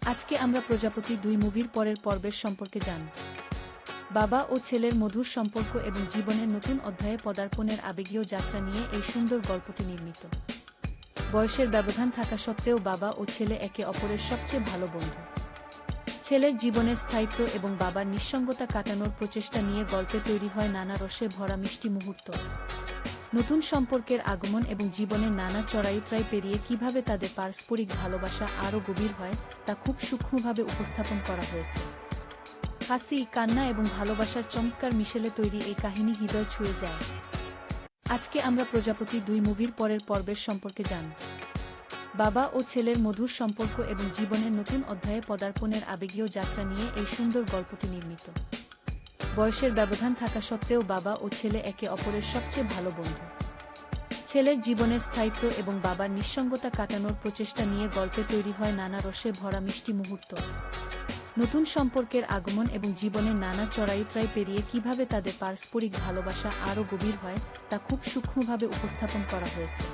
আজকে আমরা প্রজাপতি ২ মুভির পরের পর্বের সম্পর্কে জানব। বাবা ও ছেলের মধুর সম্পর্ক এবং জীবনের নতুন অধ্যায়ে পদার্পণের আবেগীয় যাত্রা নিয়ে এই সুন্দর গল্পটি নির্মিত। বয়সের ব্যবধান থাকা সত্ত্বেও বাবা ও ছেলে একে অপরের সবচেয়ে ভালো বন্ধু। ছেলের জীবনের স্থায়িত্ব এবং বাবার নিঃসঙ্গতা কাটানোর প্রচেষ্টা নিয়ে গল্পে তৈরি হয় নানা রসে ভরা মিষ্টি মুহূর্ত। নতুন সম্পর্কের আগমন এবং জীবনের নানা চড়াই-উতরাই পেরিয়ে কিভাবে তাদের পারস্পরিক ভালোবাসা আরও গভীর হয় তা খুব সূক্ষ্মভাবে উপস্থাপন করা হয়েছে। হাসি, কান্না এবং ভালোবাসার চমৎকার মিশেলে তৈরি এই কাহিনী হৃদয় ছুঁয়ে যায়। আজকে আমরা প্রজাপতি ২ মুভির পরের পর্বের সম্পর্কে জানব। বাবা ও ছেলের মধুর সম্পর্ক এবং জীবনের নতুন অধ্যায়ে পদার্পণের আবেগীয় যাত্রা নিয়ে এই সুন্দর গল্পটি নির্মিত। বয়সের ব্যবধান থাকা সত্ত্বেও বাবা ও ছেলে একে অপরের সবচেয়ে ভালো বন্ধু। ছেলের জীবনের স্থায়িত্ব এবং বাবার নিঃসঙ্গতা কাটানোর প্রচেষ্টা নিয়ে গল্পে তৈরি হয় নানা রসে ভরা মিষ্টি মুহূর্ত। নতুন সম্পর্কের আগমন এবং জীবনের নানা চড়াই-উতরাই পেরিয়ে কিভাবে তাদের পারস্পরিক ভালোবাসা আরও গভীর হয় তা খুব সূক্ষ্মভাবে উপস্থাপন করা হয়েছে।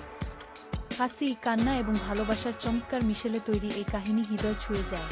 হাসি, কান্না এবং ভালোবাসার চমৎকার মিশেলে তৈরি এই কাহিনী হৃদয় ছুঁয়ে যায়।